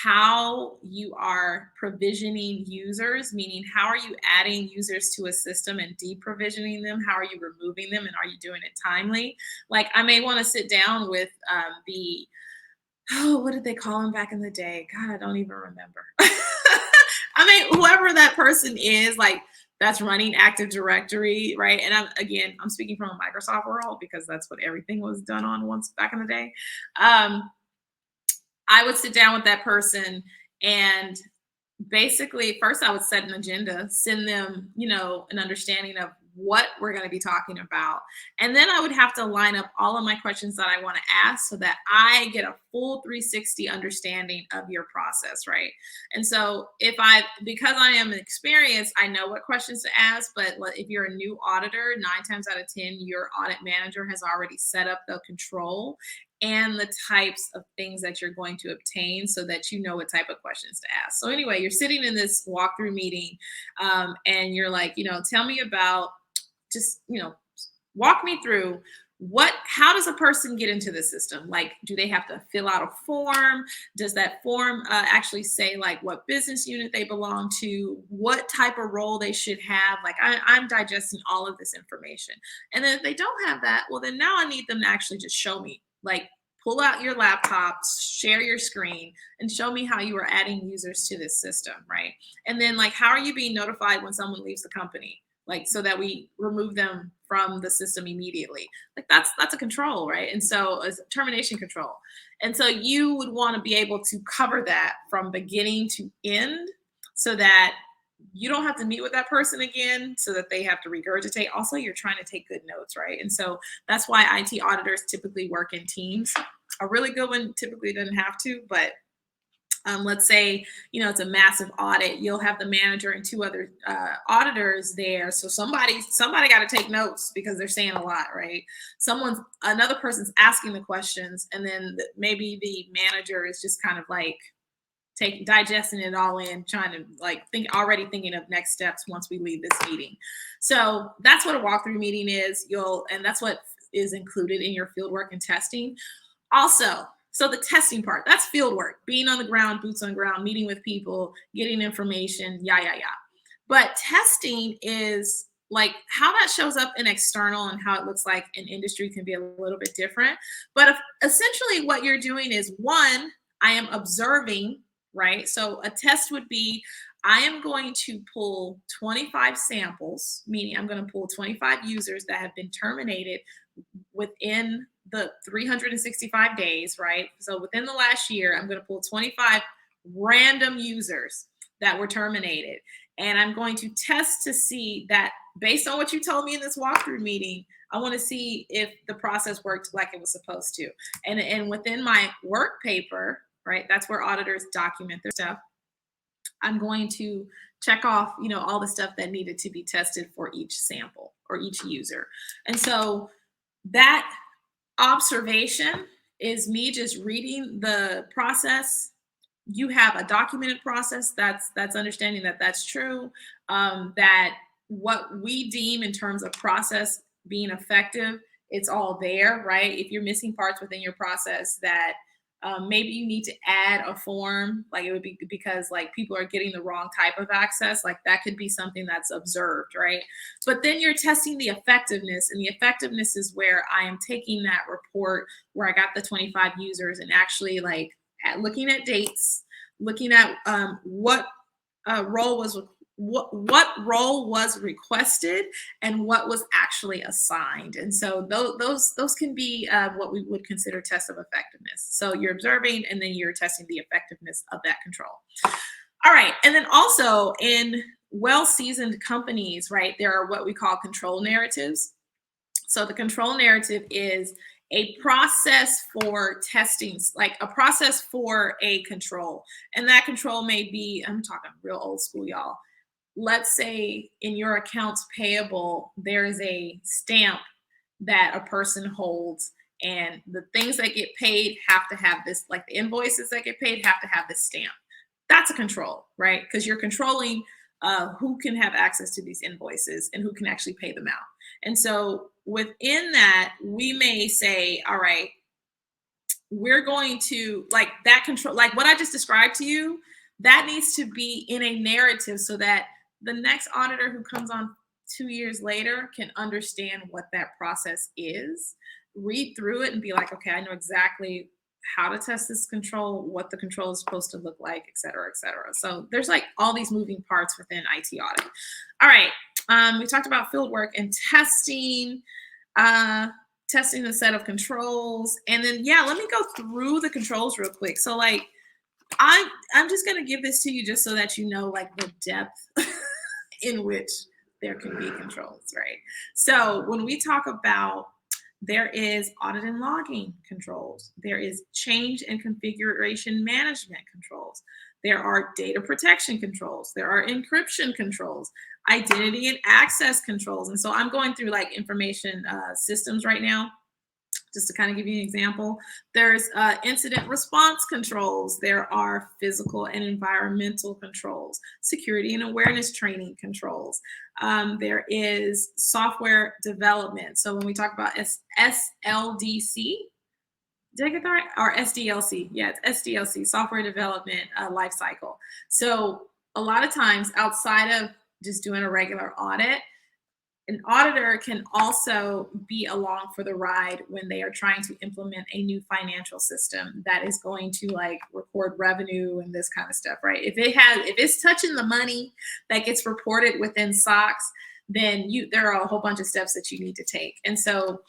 how you are provisioning users, meaning how are you adding users to a system and deprovisioning them? How are you removing them? And are you doing it timely? Like I may want to sit down with what did they call him back in the day? God, I don't even remember. I mean, whoever that person is, like, that's running Active Directory, right? And I'm speaking from a Microsoft world because that's what everything was done on once back in the day. I would sit down with that person, and basically first I would set an agenda, send them, an understanding of what we're going to be talking about. And then I would have to line up all of my questions that I want to ask so that I get a full 360 understanding of your process, right? And so because I am experienced, I know what questions to ask, but if you're a new auditor, 9 times out of 10, your audit manager has already set up the control and the types of things that you're going to obtain so that you know what type of questions to ask. So anyway, you're sitting in this walkthrough meeting and you're like, tell me about walk me through how does a person get into the system? Like, do they have to fill out a form? Does that form actually say like what business unit they belong to, what type of role they should have? Like I'm digesting all of this information. And then if they don't have that, well, then now I need them to actually just show me, like pull out your laptop, share your screen, and show me how you are adding users to this system, right? And then like, how are you being notified when someone leaves the company? Like, so that we remove them from the system immediately. Like that's a control, right? And so it's termination control. And so you would want to be able to cover that from beginning to end so that you don't have to meet with that person again, so that they have to regurgitate. Also, you're trying to take good notes, right? And so that's why IT auditors typically work in teams. A really good one typically doesn't have to, but Let's say, it's a massive audit. You'll have the manager and two other auditors there. So somebody got to take notes because they're saying a lot, right? Another person's asking the questions, and then maybe the manager is just kind of like digesting it all in, trying to already thinking of next steps once we leave this meeting. So that's what a walkthrough meeting is. And that's what is included in your field work and testing. Also, so the testing part, that's field work, being on the ground, boots on the ground, meeting with people, getting information, yeah. But testing is like how that shows up in external and how it looks like in industry can be a little bit different. But essentially what you're doing is, one, I am observing, right? So a test would be, I am going to pull 25 samples, meaning I'm going to pull 25 users that have been terminated within the 365 days, right? So within the last year, I'm going to pull 25 random users that were terminated. And I'm going to test to see that based on what you told me in this walkthrough meeting, I want to see if the process worked like it was supposed to. And within my work paper, right, that's where auditors document their stuff. I'm going to check off, all the stuff that needed to be tested for each sample or each user. And so that observation is me just reading the process. You have a documented process that's understanding that that's true, that what we deem in terms of process being effective, it's all there, right? If you're missing parts within your process that maybe you need to add a form, like it would be because people are getting the wrong type of access, that could be something that's observed, right? But then you're testing the effectiveness, and the effectiveness is where I am taking that report where I got the 25 users and actually looking at dates, looking at what role was requested and what was actually assigned. And so those can be what we would consider tests of effectiveness. So you're observing and then you're testing the effectiveness of that control. All right. And then also in well-seasoned companies, right, there are what we call control narratives. So the control narrative is a process for testing, like a process for a control. And that control may be, I'm talking real old school, y'all. Let's say in your accounts payable, there is a stamp that a person holds, and the things that get paid have to have this, like the invoices that get paid have to have this stamp. That's a control, right? Because you're controlling who can have access to these invoices and who can actually pay them out. And so within that, we may say, all right, we're going to that control, like what I just described to you, that needs to be in a narrative so that the next auditor who comes on 2 years later can understand what that process is, read through it and be like, okay, I know exactly how to test this control, what the control is supposed to look like, et cetera, et cetera. So there's all these moving parts within IT audit. All right. We talked about field work and testing, testing the set of controls. And then, let me go through the controls real quick. So I'm just going to give this to you just so that you know the depth in which there can be controls, right? So when we talk about, there is audit and logging controls, there is change and configuration management controls, there are data protection controls, there are encryption controls, identity and access controls. And so I'm going through information systems right now, just to kind of give you an example. There's incident response controls. There are physical and environmental controls, security and awareness training controls. There is software development. So when we talk about SLDC, did I get that right? Or SDLC? Yeah, it's SDLC, software development lifecycle. So a lot of times outside of just doing a regular audit, an auditor can also be along for the ride when they are trying to implement a new financial system that is going to record revenue and this kind of stuff, right? If it's touching the money that gets reported within SOX, then there are a whole bunch of steps that you need to take. And so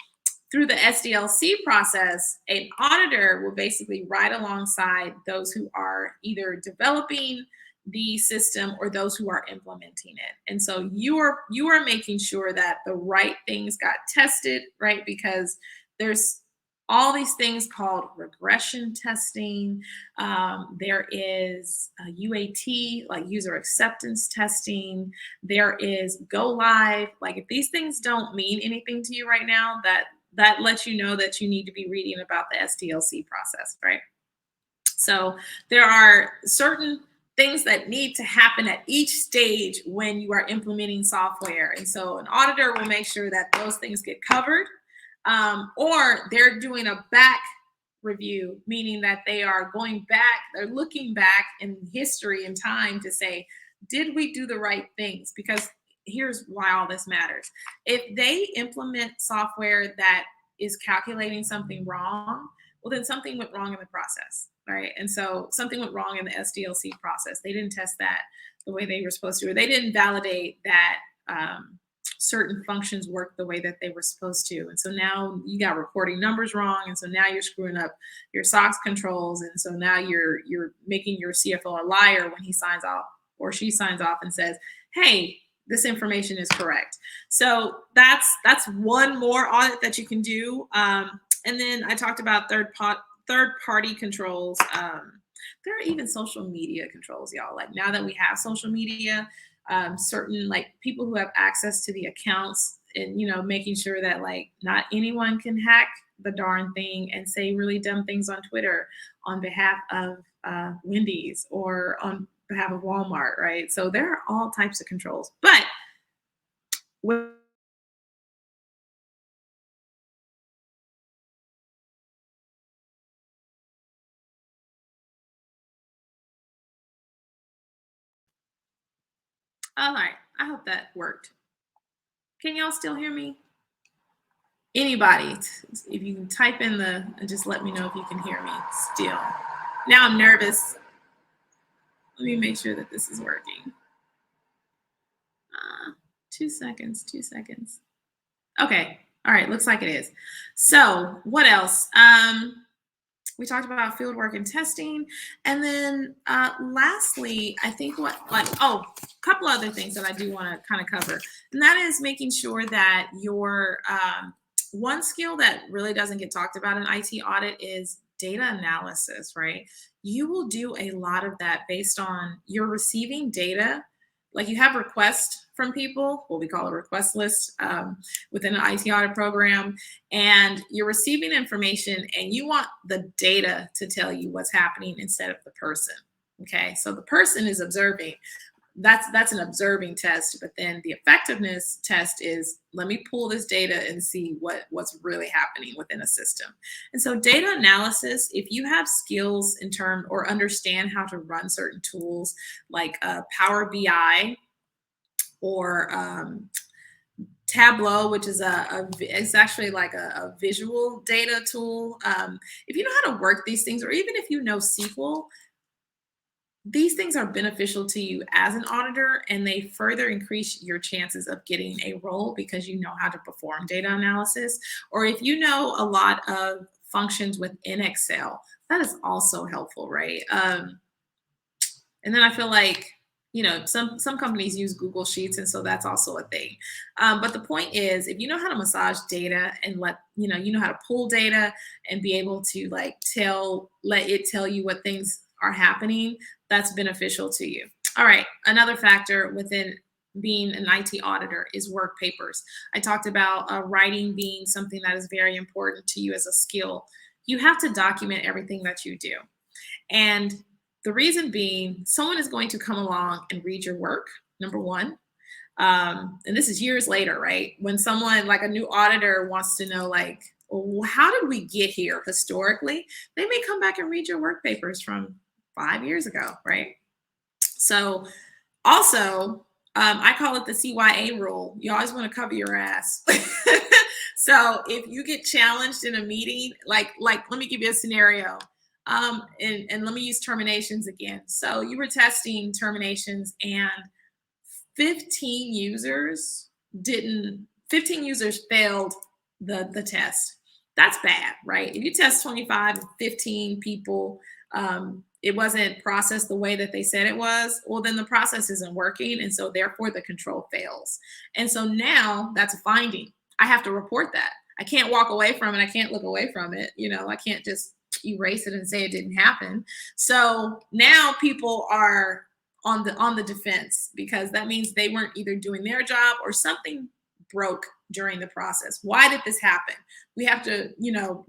through the SDLC process, an auditor will basically ride alongside those who are either developing the system or those who are implementing it. And so you are making sure that the right things got tested, right? Because there's all these things called regression testing. There is UAT, like user acceptance testing. There is go live. Like if these things don't mean anything to you right now, that lets you know that you need to be reading about the SDLC process, right? So there are certain things that need to happen at each stage when you are implementing software. And so an auditor will make sure that those things get covered, or they're doing a back review, meaning that they are going back, they're looking back in history and time to say, did we do the right things? Because here's why all this matters. If they implement software that is calculating something wrong, well, then something went wrong in the process, right? And so something went wrong in the SDLC process. They didn't test that the way they were supposed to, or they didn't validate that certain functions worked the way that they were supposed to. And so now you got reporting numbers wrong. And so now you're screwing up your SOX controls. And so now you're making your CFO a liar when he signs off or she signs off and says, hey, this information is correct. So that's one more audit that you can do. And then I talked about third-party controls. There are even social media controls, y'all. Like now that we have social media, certain like people who have access to the accounts, and making sure that like not anyone can hack the darn thing and say really dumb things on Twitter on behalf of Wendy's or on behalf of Walmart, right? So there are all types of controls, but with all right, I hope that worked. Can y'all still hear me? Anybody, if you can type in and just let me know if you can hear me still. Now I'm nervous. Let me make sure that this is working. 2 seconds, 2 seconds. Okay, all right, looks like it is. So what else? We talked about field work and testing. And then lastly, I think a couple other things that I do want to kind of cover. And that is making sure that your one skill that really doesn't get talked about in IT audit is data analysis, right? You will do a lot of that based on you're receiving data. Like you have requests from people, what we call a request list within an IT audit program, and you're receiving information and you want the data to tell you what's happening instead of the person. Okay, so the person is observing. That's an observing test, but then the effectiveness test is let me pull this data and see what's really happening within a system. And so data analysis, if you have skills in terms or understand how to run certain tools like Power BI or Tableau, which is it's actually like a visual data tool. If you know how to work these things, or even if you know SQL, these things are beneficial to you as an auditor, and they further increase your chances of getting a role because you know how to perform data analysis. Or if you know a lot of functions within Excel, that is also helpful, right? And then I feel like, some companies use Google Sheets, and so that's also a thing. But the point is, if you know how to massage data and you know how to pull data and be able to let it tell you what things are happening, that's beneficial to you. All right, another factor within being an IT auditor is work papers. I talked about writing being something that is very important to you as a skill. You have to document everything that you do. And the reason being, someone is going to come along and read your work, number one. And this is years later, right? When someone like a new auditor wants to know, like, well, how did we get here historically? They may come back and read your work papers from 5 years ago, right? So also, I call it the CYA rule. You always want to cover your ass. So if you get challenged in a meeting, like let me give you a scenario. And let me use terminations again. So you were testing terminations and 15 users failed the test. That's bad, right? If you test 25, 15 people, it wasn't processed the way that they said it was, well, then the process isn't working. And so therefore the control fails. And so now that's a finding. I have to report that. I can't walk away from it. I can't look away from it. I can't just erase it and say it didn't happen. So now people are on the defense, because that means they weren't either doing their job or something broke during the process. Why did this happen? We have to,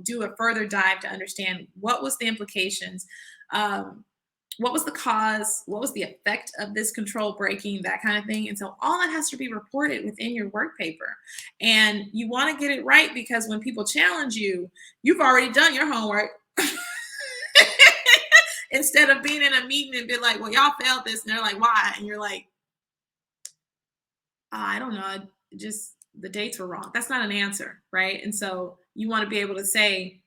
do a further dive to understand what was the implications, what was the cause, what was the effect of this control breaking, that kind of thing. And so all that has to be reported within your work paper. And you want to get it right, because when people challenge you, you've already done your homework. Instead of being in a meeting and be like, well, y'all failed this. And they're like, why? And you're like, I don't know. Just the dates were wrong. That's not an answer, right? And so you want to be able to say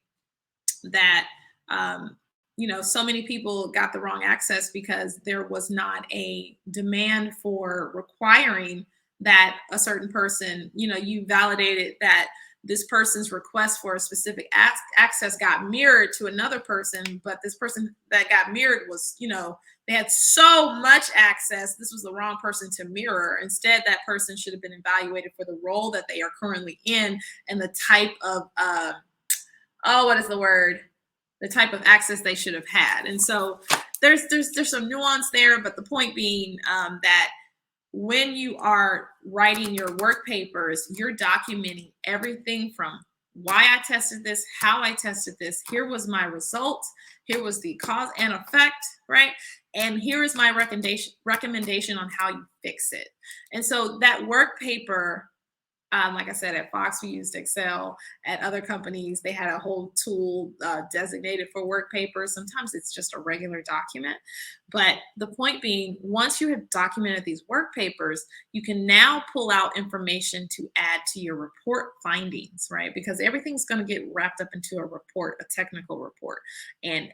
that, so many people got the wrong access because there was not a demand for requiring that a certain person, you validated that this person's request for a specific access got mirrored to another person, but this person that got mirrored was, they had so much access. This was the wrong person to mirror. Instead, that person should have been evaluated for the role that they are currently in and the type of, what is the word? The type of access they should have had. And so there's some nuance there, but the point being that when you are writing your work papers, you're documenting everything from why I tested this, how I tested this, here was my result, here was the cause and effect, right? And here is my recommendation on how you fix it. And so that work paper, like I said, at Fox, we used Excel. At other companies, they had a whole tool designated for work papers. Sometimes it's just a regular document. But the point being, once you have documented these work papers, you can now pull out information to add to your report findings, right? Because everything's going to get wrapped up into a report, a technical report. And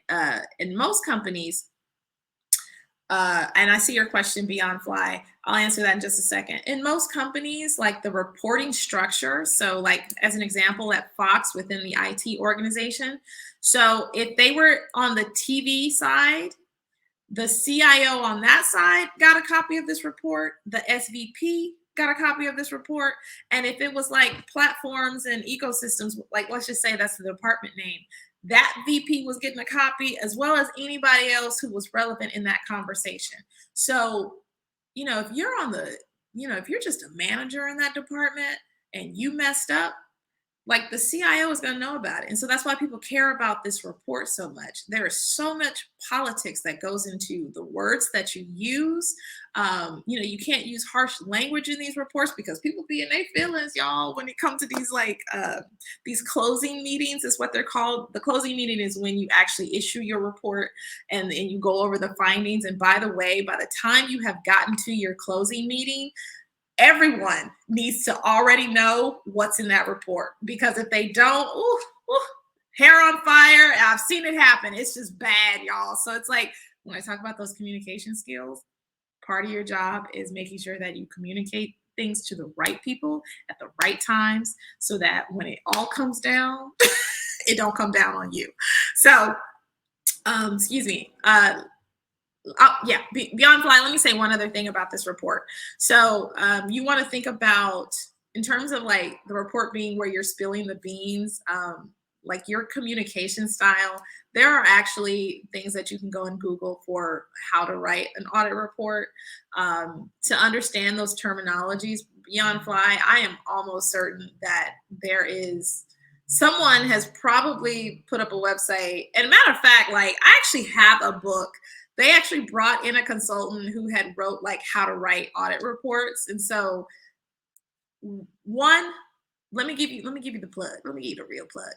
in most companies, and I see your question, Beyond Fly. I'll answer that in just a second. In most companies, like the reporting structure, so like as an example at Fox within the IT organization, so if they were on the TV side, the CIO on that side got a copy of this report, the SVP got a copy of this report, and if it was like platforms and ecosystems, like let's just say that's the department name, that VP was getting a copy, as well as anybody else who was relevant in that conversation. So, if you're if you're just a manager in that department and you messed up, like the CIO is going to know about it. And so that's why people care about this report so much. There is so much politics that goes into the words that you use. You can't use harsh language in these reports because people be in their feelings, y'all, when it comes to these closing meetings is what they're called. The closing meeting is when you actually issue your report and you go over the findings. And by the way, by the time you have gotten to your closing meeting, everyone needs to already know what's in that report, because if they don't, hair on fire. I've seen it happen. It's just bad, y'all. So it's like when I talk about those communication skills, part of your job is making sure that you communicate things to the right people at the right times, so that when it all comes down, it don't come down on you. So, excuse me. Beyond Fly, let me say one other thing about this report. So you want to think about, in terms of like the report being where you're spilling the beans, like your communication style, there are actually things that you can go and Google for how to write an audit report, to understand those terminologies. Beyond Fly, I am almost certain that someone has probably put up a website. And a matter of fact, like I actually have a book. They actually brought in a consultant who had wrote like how to write audit reports. And so let me give you the plug. Let me give you the real plug.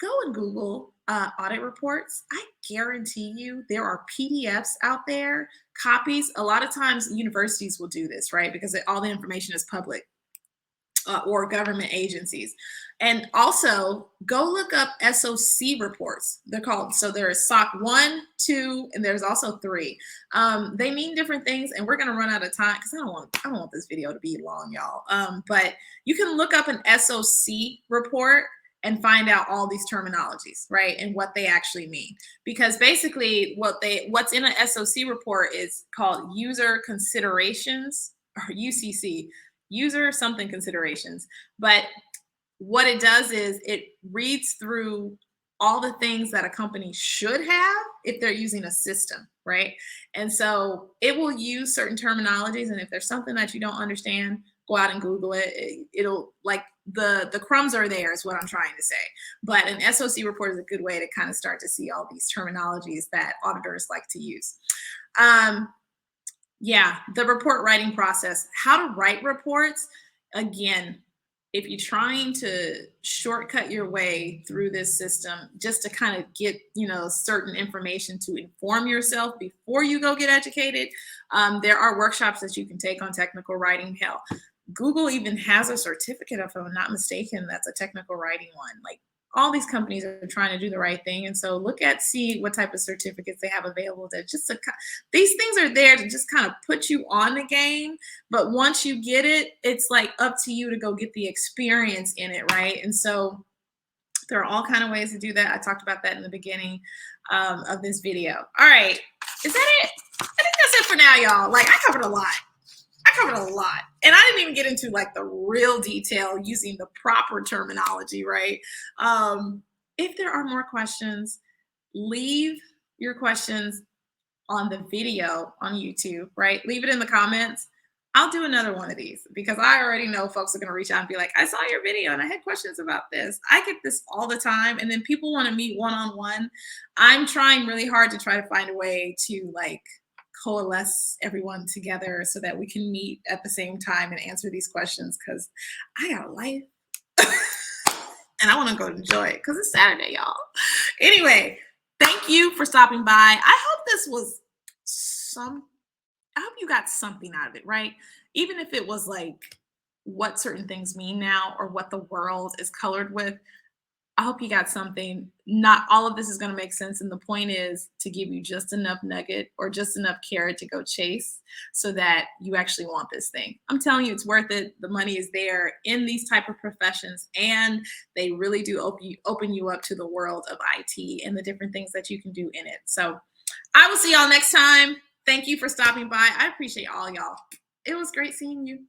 Go and Google audit reports. I guarantee you there are PDFs out there, copies. A lot of times universities will do this, right? Because all the information is public. Or government agencies. And also go look up SOC reports. They're called, so there is SOC 1, 2, and there's also 3. They mean different things, and we're gonna run out of time because I don't want this video to be long, y'all. But you can look up an SOC report and find out all these terminologies, right? And what they actually mean. Because basically what's in an SOC report is called user considerations, or UCC. User something considerations. But what it does is it reads through all the things that a company should have if they're using a system, right? And so it will use certain terminologies. And if there's something that you don't understand, go out and Google it. It'll like the crumbs are there is what I'm trying to say. But an SOC report is a good way to kind of start to see all these terminologies that auditors like to use. Yeah, the report writing process, how to write reports. Again, if you're trying to shortcut your way through this system just to kind of get, certain information to inform yourself before you go get educated, there are workshops that you can take on technical writing. Hell, Google even has a certificate, if I'm not mistaken, that's a technical writing one. Like all these companies are trying to do the right thing. And so see what type of certificates they have available these things are there to just kind of put you on the game. But once you get it, it's like up to you to go get the experience in it, right? And so there are all kind of ways to do that. I talked about that in the beginning of this video. All right, is that it? I think that's it for now, y'all. Like I covered a lot. And I didn't even get into like the real detail using the proper terminology, right? If there are more questions, leave your questions on the video on YouTube, right? Leave it in the comments. I'll do another one of these because I already know folks are going to reach out and be like, I saw your video and I had questions about this. I get this all the time. And then people want to meet one-on-one. I'm trying really hard to try to find a way to like coalesce everyone together so that we can meet at the same time and answer these questions because I got a life and I want to go enjoy it because it's Saturday, y'all. Anyway, thank you for stopping by. I hope this was I hope you got something out of it, right? Even if it was like what certain things mean now or what the world is colored with, I hope you got something. Not all of this is going to make sense. And the point is to give you just enough nugget or just enough carrot to go chase so that you actually want this thing. I'm telling you, it's worth it. The money is there in these type of professions, and they really do open you up to the world of IT and the different things that you can do in it. So I will see y'all next time. Thank you for stopping by. I appreciate all y'all. It was great seeing you.